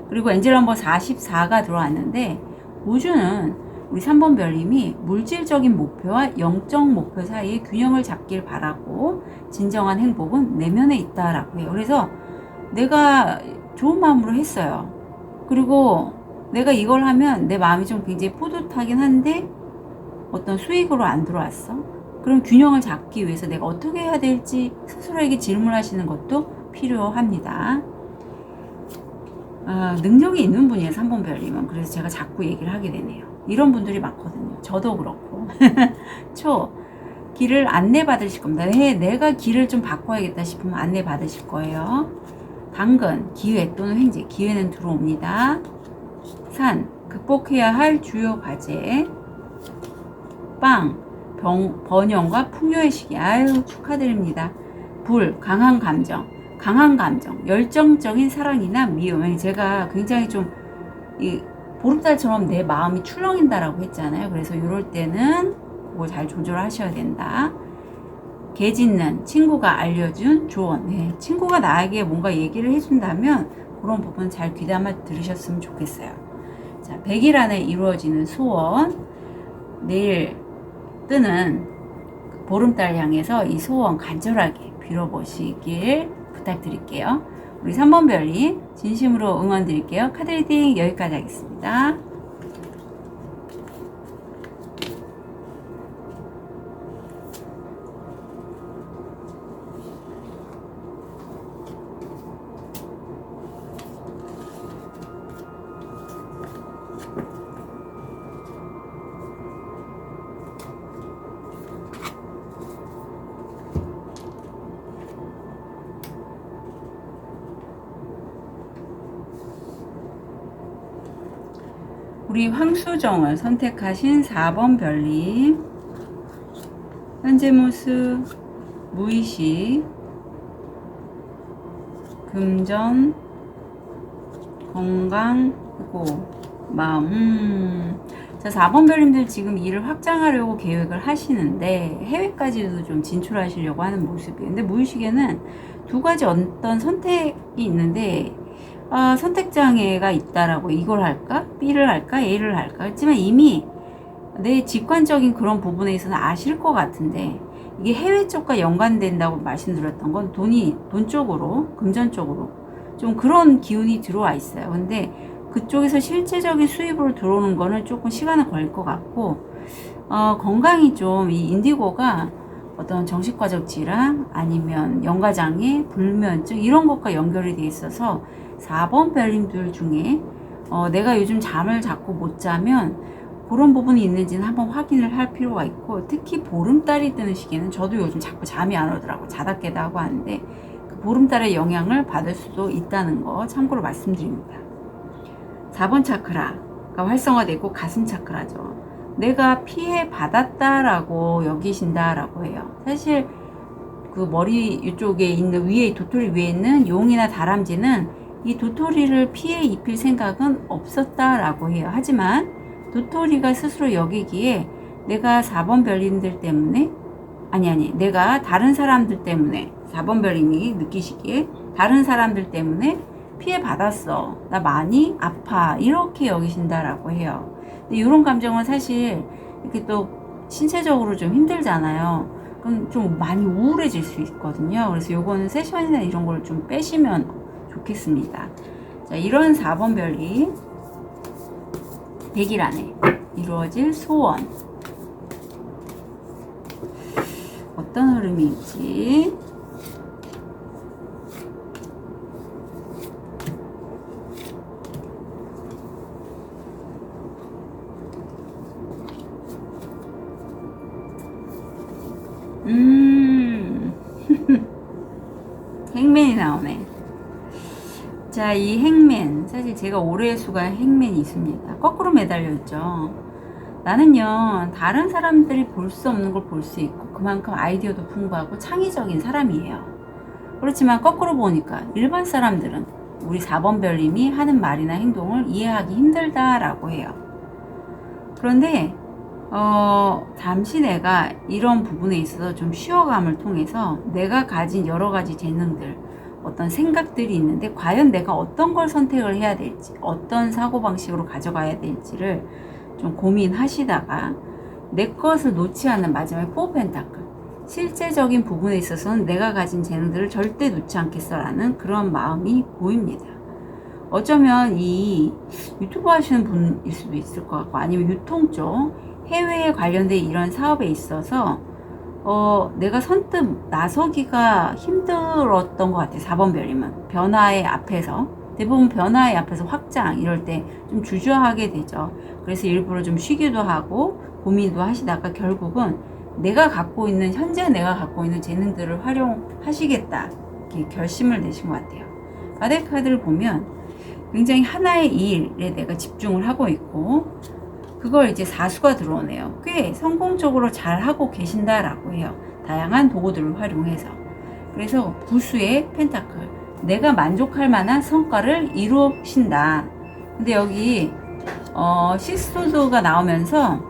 그리고 엔젤 넘버 44가 들어왔는데 우주는 우리 3번 별님이 물질적인 목표와 영적 목표 사이에 균형을 잡길 바라고 진정한 행복은 내면에 있다라고 해요. 그래서 내가 좋은 마음으로 했어요. 그리고 내가 이걸 하면 내 마음이 좀 굉장히 뿌듯하긴 한데 어떤 수익으로 안 들어왔어. 그럼 균형을 잡기 위해서 내가 어떻게 해야 될지 스스로에게 질문하시는 것도 필요합니다. 능력이 있는 분이에요, 3번 별님은. 그래서 제가 자꾸 얘기를 하게 되네요. 이런 분들이 많거든요. 저도 그렇고. 길을 안내받으실 겁니다. 내가 길을 좀 바꿔야겠다 싶으면 안내받으실 거예요. 당근, 기회 또는 횡재. 기회는 들어옵니다. 산, 극복해야 할 주요 과제. 빵, 번영과 풍요의 시기. 아유, 축하드립니다. 불, 강한 감정, 열정적인 사랑이나 미움. 제가 굉장히 좀 보름달처럼 내 마음이 출렁인다라고 했잖아요. 그래서 이럴 때는 그거 잘 조절하셔야 된다. 개 짖는, 친구가 알려준 조언. 네, 친구가 나에게 뭔가 얘기를 해준다면 그런 부분 잘 귀담아 들으셨으면 좋겠어요. 자, 100일 안에 이루어지는 소원. 내일 뜨는 보름달 향해서 이 소원 간절하게 빌어보시길 부탁드릴게요. 우리 3번 별님 진심으로 응원 드릴게요. 카드 리딩 여기까지 하겠습니다. 우리 황수정을 선택하신 4번 별님, 현재 모습, 무의식, 금전, 건강, 그리고 마음. 자, 4번 별님들 지금 일을 확장하려고 계획을 하시는데 해외까지도 좀 진출하시려고 하는 모습이에요. 근데 무의식에는 두 가지 어떤 선택이 있는데 선택장애가 있다라고. 이걸 할까? B를 할까? A를 할까? 했지만 이미 내 직관적인 그런 부분에 있어서 아실 것 같은데 이게 해외 쪽과 연관된다고 말씀드렸던 건 돈 쪽으로, 금전 쪽으로 좀 그런 기운이 들어와 있어요. 근데 그쪽에서 실제적인 수입으로 들어오는 거는 조금 시간은 걸릴 것 같고 건강이 좀 이 인디고가 어떤 정신과적 질환 아니면 연가장애, 불면증 이런 것과 연결이 돼 있어서 4번 별님들 중에 내가 요즘 잠을 자꾸 못 자면 그런 부분이 있는지는 한번 확인을 할 필요가 있고, 특히 보름달이 뜨는 시기에는 저도 요즘 자꾸 잠이 안 오더라고. 자다 깨다 하고 하는데 그 보름달의 영향을 받을 수도 있다는 거 참고로 말씀드립니다. 4번 차크라가 활성화되고 가슴 차크라죠. 내가 피해 받았다라고 여기신다라고 해요. 사실 그 머리 이쪽에 있는 위에 도토리 위에 있는 용이나 다람쥐는 이 도토리를 피해 입힐 생각은 없었다라고 해요. 하지만 도토리가 스스로 여기기에 내가 4번 별님들 때문에 내가 다른 사람들 때문에 4번 별님이 느끼시기에 다른 사람들 때문에 피해 받았어. 나 많이 아파. 이렇게 여기신다라고 해요. 근데 이런 감정은 사실 이렇게 또 신체적으로 좀 힘들잖아요. 그럼 좀 많이 우울해질 수 있거든요. 그래서 요거는 세션이나 이런 걸 좀 빼시면 좋겠습니다. 자, 이런 4번 별이 100일 안에 이루어질 소원. 어떤 흐름일지. 행맨이 나오네. 자, 이 행맨, 사실 제가 올해의 수가 행맨이 있습니다. 거꾸로 매달려 있죠. 나는요, 다른 사람들이 볼 수 없는 걸 볼 수 있고 그만큼 아이디어도 풍부하고 창의적인 사람이에요. 그렇지만 거꾸로 보니까 일반 사람들은 우리 4번 별님이 하는 말이나 행동을 이해하기 힘들다라고 해요. 그런데 잠시 내가 이런 부분에 있어서 좀 쉬어감을 통해서 내가 가진 여러 가지 재능들, 어떤 생각들이 있는데 과연 내가 어떤 걸 선택을 해야 될지, 어떤 사고방식으로 가져가야 될지를 좀 고민하시다가 내 것을 놓지 않는 마지막에 4 펜타클. 실제적인 부분에 있어서는 내가 가진 재능들을 절대 놓지 않겠어라는 그런 마음이 보입니다. 어쩌면 이 유튜브 하시는 분일 수도 있을 것 같고, 아니면 유통 쪽 해외에 관련된 이런 사업에 있어서 내가 선뜻 나서기가 힘들었던 것 같아요. 4번 별님은 변화의 앞에서, 대부분 변화의 앞에서 확장 이럴 때 좀 주저하게 되죠. 그래서 일부러 좀 쉬기도 하고 고민도 하시다가 결국은 현재 내가 갖고 있는 재능들을 활용하시겠다, 이렇게 결심을 내신 것 같아요. 바다의 카드를 보면 굉장히 하나의 일에 내가 집중을 하고 있고, 그걸 이제 사수가 들어오네요. 꽤 성공적으로 잘 하고 계신다라고 해요. 다양한 도구들을 활용해서. 그래서 부수의 펜타클, 내가 만족할 만한 성과를 이루신다. 근데 여기 시스토드가 나오면서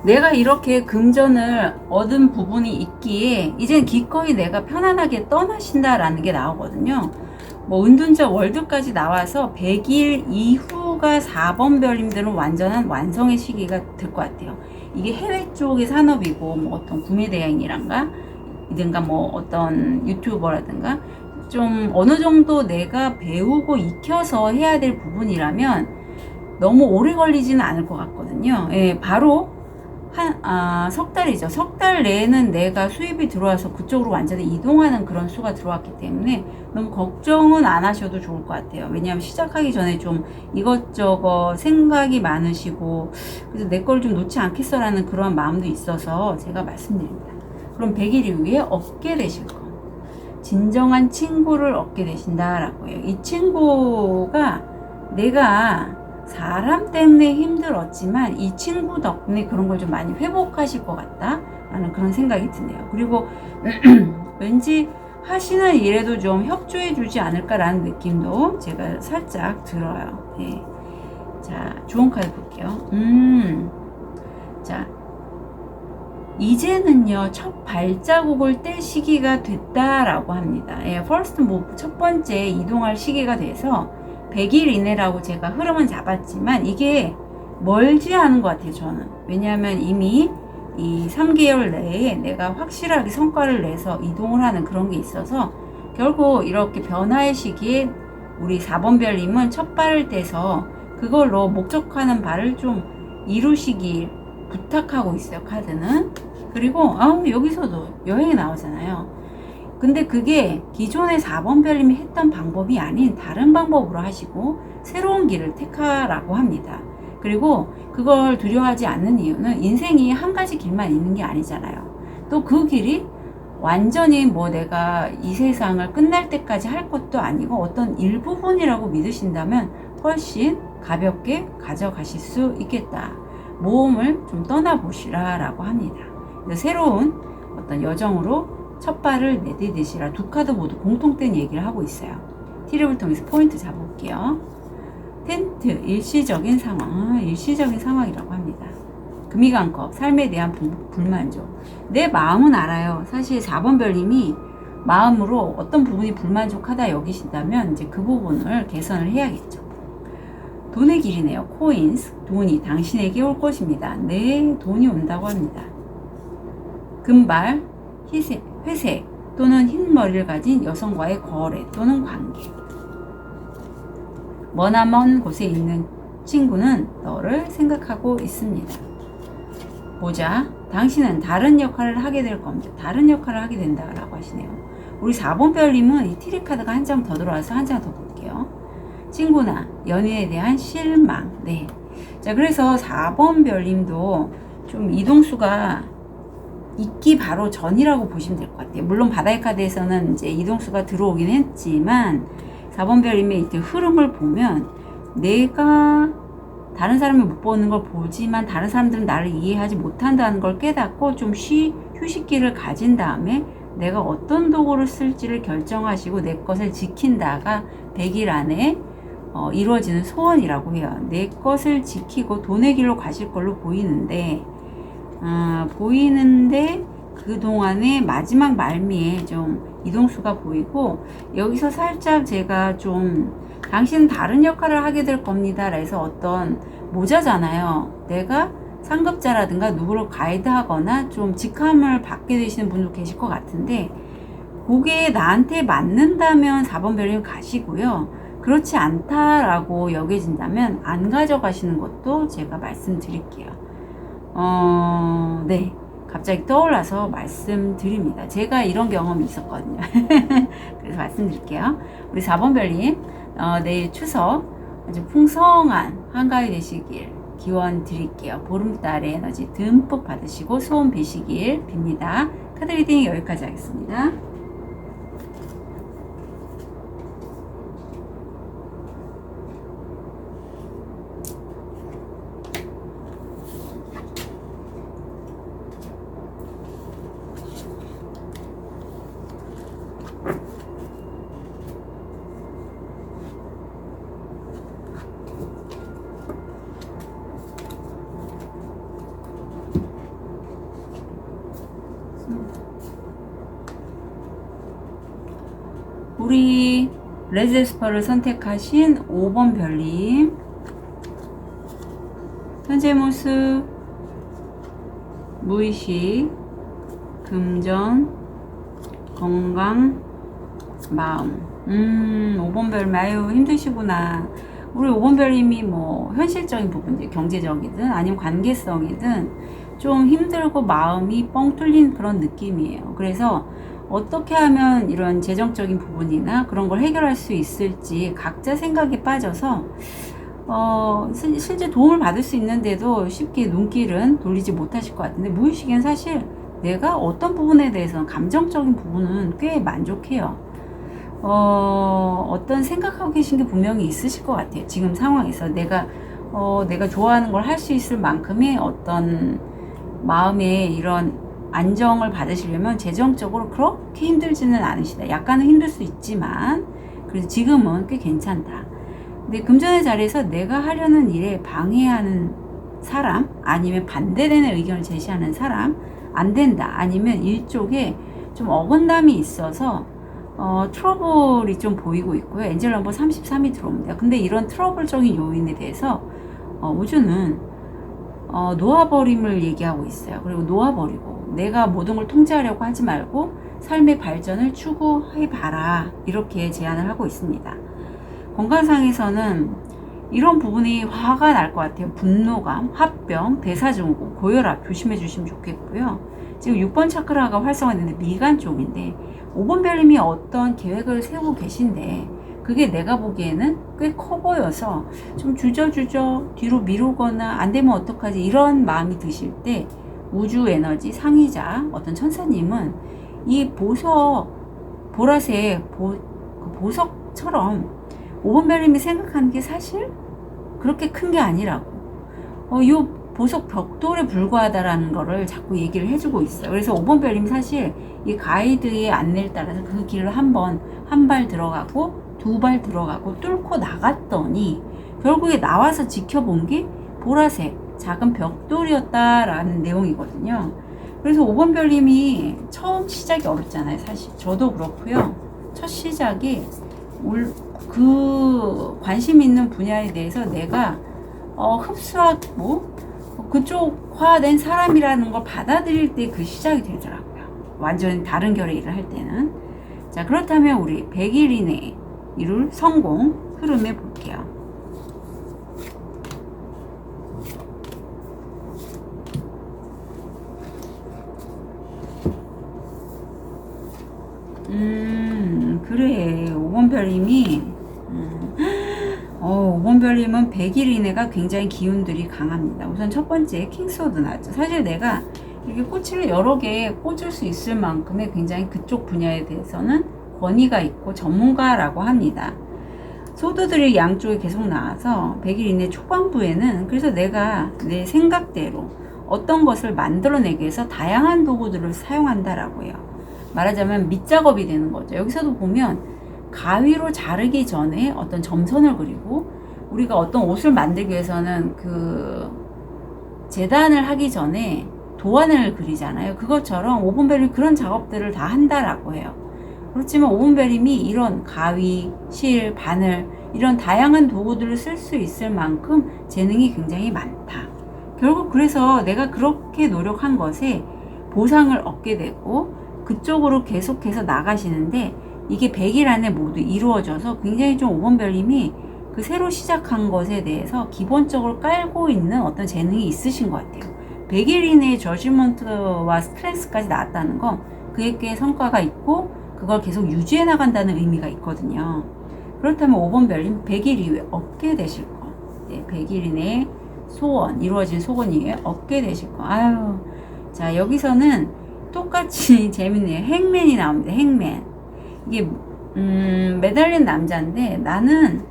내가 이렇게 금전을 얻은 부분이 있기에 이젠 기꺼이 내가 편안하게 떠나신다라는 게 나오거든요. 뭐 은둔자 월드까지 나와서 100일 이후가 4번 별님들은 완전한 완성의 시기가 될 것 같아요. 이게 해외 쪽의 산업이고, 뭐 어떤 구매 대행이란가 이든가 뭐 어떤 유튜버라든가 좀 어느 정도 내가 배우고 익혀서 해야 될 부분이라면 너무 오래 걸리지는 않을 것 같거든요. 예, 바로 석 달이죠. 석 달 내에는 내가 수입이 들어와서 그쪽으로 완전히 이동하는 그런 수가 들어왔기 때문에 너무 걱정은 안 하셔도 좋을 것 같아요. 왜냐하면 시작하기 전에 좀 이것저것 생각이 많으시고, 그래서 내 걸 좀 놓지 않겠어라는 그런 마음도 있어서 제가 말씀드립니다. 그럼 100일 이후에 얻게 되실 거, 진정한 친구를 얻게 되신다라고 해요. 이 친구가 내가 사람 때문에 힘들었지만 이 친구 덕분에 그런 걸 좀 많이 회복하실 것 같다 라는 그런 생각이 드네요. 그리고 왠지 하시는 일에도 좀 협조해 주지 않을까라는 느낌도 제가 살짝 들어요. 네. 자, 좋은 카드 볼게요. 자, 이제는요 첫 발자국을 뗄 시기가 됐다라고 합니다. 예, 퍼스트 무브, 첫 번째 이동할 시기가 돼서 100일 이내라고 제가 흐름은 잡았지만 이게 멀지 않은 것 같아요, 저는. 왜냐하면 이미 이 3개월 내에 내가 확실하게 성과를 내서 이동을 하는 그런 게 있어서 결국 이렇게 변화의 시기에 우리 4번 별님은 첫 발을 떼서 그걸로 목적하는 바를 좀 이루시길 부탁하고 있어요, 카드는. 그리고 여기서도 여행이 나오잖아요. 근데 그게 기존의 4번 별님이 했던 방법이 아닌 다른 방법으로 하시고 새로운 길을 택하라고 합니다. 그리고 그걸 두려워하지 않는 이유는 인생이 한 가지 길만 있는 게 아니잖아요. 또 그 길이 완전히 뭐 내가 이 세상을 끝날 때까지 할 것도 아니고 어떤 일부분이라고 믿으신다면 훨씬 가볍게 가져가실 수 있겠다. 모험을 좀 떠나보시라 라고 합니다. 새로운 어떤 여정으로 첫 발을 내디디시라, 두 카드 모두 공통된 얘기를 하고 있어요. 티립을 통해서 포인트 잡아볼게요. 텐트, 일시적인 상황, 일시적인 상황이라고 합니다. 금이강컵, 삶에 대한 불만족. 내 마음은 알아요. 사실 4번 별님이 마음으로 어떤 부분이 불만족하다 여기신다면 이제 그 부분을 개선을 해야겠죠. 돈의 길이네요. 코인스, 돈이 당신에게 올 것입니다. 네, 돈이 온다고 합니다. 금발, 회색 또는 흰 머리를 가진 여성과의 거래 또는 관계. 머나먼 곳에 있는 친구는 너를 생각하고 있습니다. 보자. 당신은 다른 역할을 하게 될 겁니다. 다른 역할을 하게 된다라고 하시네요. 우리 4번 별님은 이 티리 카드가 한 장 더 들어와서 한 장 더 볼게요. 친구나 연인에 대한 실망. 네. 자, 그래서 4번 별님도 좀 이동수가 있기 바로 전이라고 보시면 될 것 같아요. 물론 바다의 카드에서는 이제 이동수가 들어오긴 했지만 4번 별님의 이렇게 흐름을 보면 내가 다른 사람이 못 보는 걸 보지만 다른 사람들은 나를 이해하지 못한다는 걸 깨닫고 좀 휴식기를 가진 다음에 내가 어떤 도구를 쓸지를 결정하시고 내 것을 지킨다가 100일 안에 이루어지는 소원이라고 해요. 내 것을 지키고 돈의 길로 가실 걸로 보이는데 그동안의 마지막 말미에 좀 이동수가 보이고, 여기서 살짝 제가 좀 당신은 다른 역할을 하게 될 겁니다. 그래서 어떤 모자잖아요. 내가 상급자라든가 누구를 가이드하거나 좀 직함을 받게 되시는 분도 계실 것 같은데, 그게 나한테 맞는다면 4번 별님 가시고요. 그렇지 않다라고 여겨진다면 안 가져가시는 것도 제가 말씀드릴게요. 네. 갑자기 떠올라서 말씀드립니다. 제가 이런 경험이 있었거든요. 그래서 말씀드릴게요. 우리 4번 별님, 내일 추석 아주 풍성한 한가위 되시길 기원 드릴게요. 보름달의 에너지 듬뿍 받으시고 소원 비시길 빕니다. 카드 리딩 여기까지 하겠습니다. 우리 레즈스퍼를 선택하신 5번 별님, 현재 모습, 무의식, 금전, 건강, 마음. 5번 별 마유 힘드시구나. 우리 5번 별님이 뭐 현실적인 부분들, 경제적이든 아니면 관계성이든 좀 힘들고 마음이 뻥 뚫린 그런 느낌이에요. 그래서 어떻게 하면 이런 재정적인 부분이나 그런 걸 해결할 수 있을지 각자 생각에 빠져서 실제 도움을 받을 수 있는데도 쉽게 눈길은 돌리지 못하실 것 같은데, 무의식엔 사실 내가 어떤 부분에 대해서는 감정적인 부분은 꽤 만족해요. 어떤 생각하고 계신 게 분명히 있으실 것 같아요. 지금 상황에서 내가 좋아하는 걸 할 수 있을 만큼의 어떤 마음의 이런 안정을 받으시려면 재정적으로 그렇게 힘들지는 않으시다. 약간은 힘들 수 있지만 그래서 지금은 꽤 괜찮다. 근데 금전의 자리에서 내가 하려는 일에 방해하는 사람, 아니면 반대되는 의견을 제시하는 사람, 안 된다, 아니면 일쪽에 좀 어긋남이 있어서 트러블이 좀 보이고 있고요. 엔젤 넘버 33이 들어옵니다. 근데 이런 트러블적인 요인에 대해서 우주는 놓아버림을 얘기하고 있어요. 그리고 놓아버리고 내가 모든 걸 통제하려고 하지 말고 삶의 발전을 추구해봐라, 이렇게 제안을 하고 있습니다. 건강상에서는 이런 부분이 화가 날 것 같아요. 분노감, 화병, 대사증후, 고혈압 조심해 주시면 좋겠고요. 지금 6번 차크라가 활성화되는데 미간 쪽인데 5번 별님이 어떤 계획을 세우고 계신데 그게 내가 보기에는 꽤 커 보여서 좀 주저주저 뒤로 미루거나 안 되면 어떡하지 이런 마음이 드실 때, 우주 에너지 상의자 어떤 천사님은 이 보라색 보석처럼 5번 별님이 생각하는 게 사실 그렇게 큰 게 아니라고, 요 보석 벽돌에 불과하다라는 거를 자꾸 얘기를 해주고 있어요. 그래서 5번 별님 사실 이 가이드의 안내를 따라서 그 길을 한 발 들어가고 2발 들어가고 뚫고 나갔더니 결국에 나와서 지켜본 게 보라색 작은 벽돌이었다라는 내용이거든요. 그래서 5번 별님이 처음 시작이 어렵잖아요. 사실 저도 그렇고요. 첫 시작이 그 관심 있는 분야에 대해서 내가 흡수하고 그쪽화된 사람이라는 걸 받아들일 때 그 시작이 되더라고요. 완전히 다른 결의 일을 할 때는. 자, 그렇다면 우리 100일 이내에 이룰 성공 흐름에 볼게요. 그래. 5번 별님이 5번 별님은 100일 이내가 굉장히 기운들이 강합니다. 우선 첫 번째 킹스워드 나왔죠. 사실 내가 이렇게 꽃을 여러 개 꽂을 수 있을 만큼의 굉장히 그쪽 분야에 대해서는 권위가 있고 전문가라고 합니다. 소드들이 양쪽에 계속 나와서 100일 이내 초반부에는 그래서 내가 내 생각대로 어떤 것을 만들어내기 위해서 다양한 도구들을 사용한다라고 해요. 말하자면 밑작업이 되는 거죠. 여기서도 보면 가위로 자르기 전에 어떤 점선을 그리고, 우리가 어떤 옷을 만들기 위해서는 그 재단을 하기 전에 도안을 그리잖아요. 그것처럼 5번 별님 그런 작업들을 다 한다라고 해요. 그렇지만 5번 별님이 이런 가위, 실, 바늘 이런 다양한 도구들을 쓸 수 있을 만큼 재능이 굉장히 많다. 결국 그래서 내가 그렇게 노력한 것에 보상을 얻게 되고 그쪽으로 계속해서 나가시는데 이게 100일 안에 모두 이루어져서 굉장히 좀 5번 별님이 그 새로 시작한 것에 대해서 기본적으로 깔고 있는 어떤 재능이 있으신 것 같아요. 100일 이내에 저지먼트와 스트레스까지 나왔다는 건 그에게 성과가 있고 그걸 계속 유지해 나간다는 의미가 있거든요. 그렇다면 5번 별님 100일 이후에 얻게 되실 거. 네, 100일 이내에 소원, 이루어진 소원 이후에 얻게 되실 거. 아유. 자, 여기서는 똑같이 재밌네요. 행맨이 나옵니다. 행맨. 이게, 매달린 남자인데 나는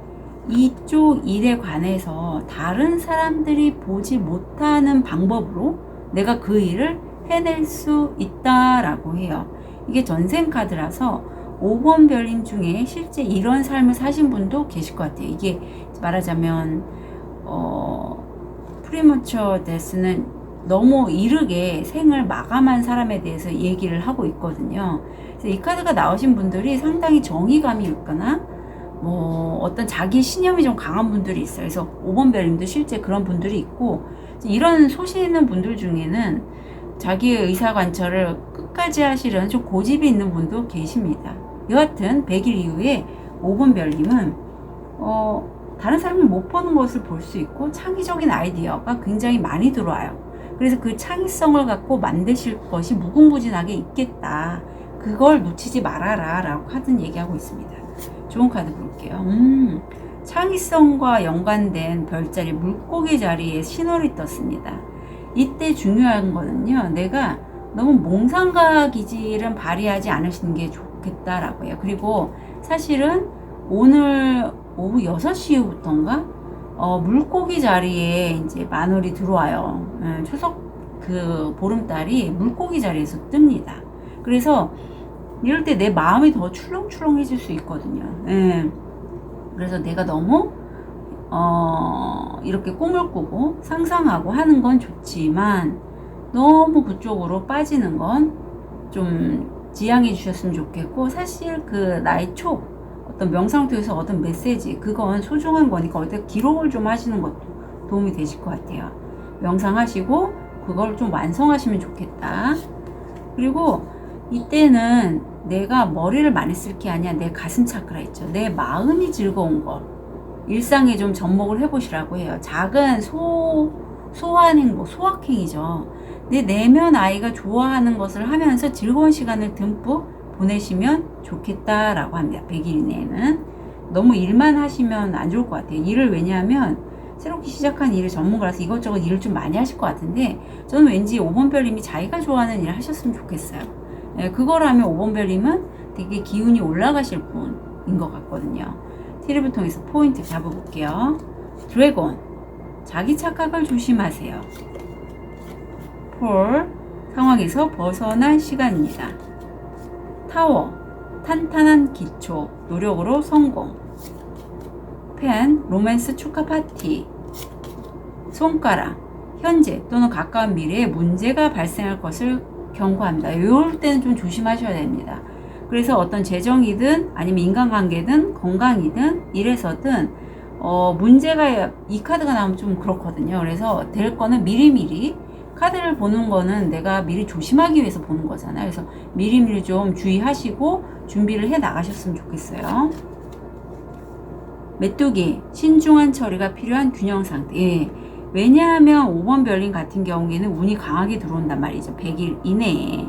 이쪽 일에 관해서 다른 사람들이 보지 못하는 방법으로 내가 그 일을 해낼 수 있다라고 해요. 이게 전생 카드라서 5번 별님 중에 실제 이런 삶을 사신 분도 계실 것 같아요. 이게 말하자면 프리머처 데스는 너무 이르게 생을 마감한 사람에 대해서 얘기를 하고 있거든요. 그래서 이 카드가 나오신 분들이 상당히 정의감이 있거나 어떤 자기 신념이 좀 강한 분들이 있어요. 그래서 5번 별님도 실제 그런 분들이 있고 이런 소신 있는 분들 중에는 자기의 의사관철을 끝까지 하시려는 좀 고집이 있는 분도 계십니다. 여하튼 100일 이후에 5번 별님은 다른 사람이 못 보는 것을 볼 수 있고 창의적인 아이디어가 굉장히 많이 들어와요. 그래서 그 창의성을 갖고 만드실 것이 무궁무진하게 있겠다. 그걸 놓치지 말아라 라고 카드는 얘기하고 있습니다. 좋은 카드 볼게요. 창의성과 연관된 별자리 물고기 자리에 신월이 떴습니다. 이때 중요한 거는요, 내가 너무 몽상가 기질은 발휘하지 않으시는 게 좋겠다라고 해요. 그리고 사실은 오늘 오후 6시 이후부터인가 물고기 자리에 이제 만월이 들어와요. 추석 그 보름달이 물고기 자리에서 뜹니다. 그래서 이럴 때 내 마음이 더 출렁출렁해질 수 있거든요. 그래서 내가 너무 이렇게 꿈을 꾸고 상상하고 하는 건 좋지만 너무 그쪽으로 빠지는 건 좀 지양해 주셨으면 좋겠고, 사실 그 나의 촉, 어떤 명상 통해서 얻은 메시지, 그건 소중한 거니까 어디 기록을 좀 하시는 것도 도움이 되실 것 같아요. 명상하시고 그걸 좀 완성하시면 좋겠다. 그리고 이때는 내가 머리를 많이 쓸 게 아니야. 내 가슴 차크라 있죠. 내 마음이 즐거운 것. 일상에 좀 접목을 해보시라고 해요. 작은 소소한 행복, 소확행이죠. 내 내면 아이가 좋아하는 것을 하면서 즐거운 시간을 듬뿍 보내시면 좋겠다라고 합니다. 100일 이내에는. 너무 일만 하시면 안 좋을 것 같아요. 일을 왜냐하면 새롭게 시작한 일을 전문가라서 이것저것 일을 좀 많이 하실 것 같은데, 저는 왠지 5번 별님이 자기가 좋아하는 일을 하셨으면 좋겠어요. 그걸 하면 5번 별님은 되게 기운이 올라가실 분인 것 같거든요. 티립을 통해서 포인트 잡아볼게요. 드래곤, 자기 착각을 조심하세요. 폴, 상황에서 벗어날 시간입니다. 타워, 탄탄한 기초, 노력으로 성공. 펜, 로맨스 축하 파티. 손가락, 현재 또는 가까운 미래에 문제가 발생할 것을 경고합니다. 이럴 때는 좀 조심하셔야 됩니다. 그래서 어떤 재정이든 아니면 인간관계든 건강이든 일에서든 문제가, 이 카드가 나오면 좀 그렇거든요. 그래서 될 거는 미리미리, 카드를 보는 거는 내가 미리 조심하기 위해서 보는 거잖아요. 그래서 미리미리 좀 주의하시고 준비를 해 나가셨으면 좋겠어요. 메뚜기, 신중한 처리가 필요한 균형 상태. 예. 왜냐하면 5번 별님 같은 경우에는 운이 강하게 들어온단 말이죠. 100일 이내에.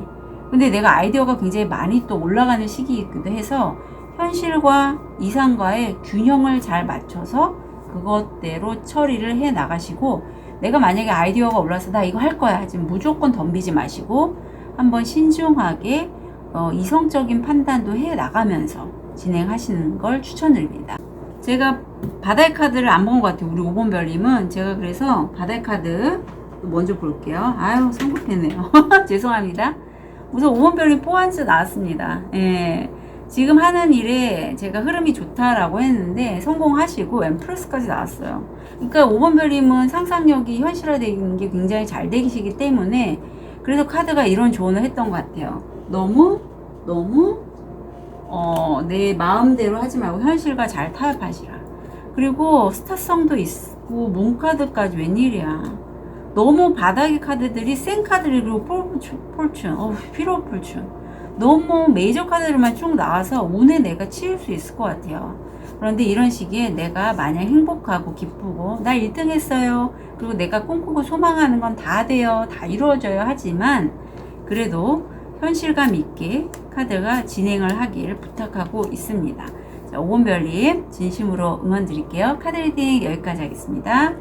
근데 내가 아이디어가 굉장히 많이 또 올라가는 시기이기도 해서 현실과 이상과의 균형을 잘 맞춰서 그것대로 처리를 해 나가시고, 내가 만약에 아이디어가 올라서 나 이거 할 거야 하지만 무조건 덤비지 마시고 한번 신중하게 이성적인 판단도 해 나가면서 진행하시는 걸 추천드립니다. 제가 바다의 카드를 안 본 것 같아요. 우리 5번 별님은. 제가 그래서 바다의 카드 먼저 볼게요. 아유, 성급했네요. 죄송합니다. 우선 5번 별님 포안스 나왔습니다. 예. 지금 하는 일에 제가 흐름이 좋다라고 했는데 성공하시고 엠프레스까지 나왔어요. 그러니까 5번 별님은 상상력이 현실화되는 게 굉장히 잘 되시기 때문에 그래서 카드가 이런 조언을 했던 것 같아요. 너무 내 마음대로 하지 말고 현실과 잘 타협하시라. 그리고 스타성도 있고 몽카드까지 웬일이야. 너무 바닥의 카드들이 센 카드리고 폴춘, 피로 폴춘. 너무 메이저 카드들만 쭉 나와서 운에 내가 치일 수 있을 것 같아요. 그런데 이런 시기에 내가 마냥 행복하고 기쁘고 나 1등 했어요. 그리고 내가 꿈꾸고 소망하는 건 다 돼요. 다 이루어져요. 하지만 그래도 현실감 있게 카드가 진행을 하길 부탁하고 있습니다. 자, 5번 별님 진심으로 응원 드릴게요. 카드 리딩 여기까지 하겠습니다.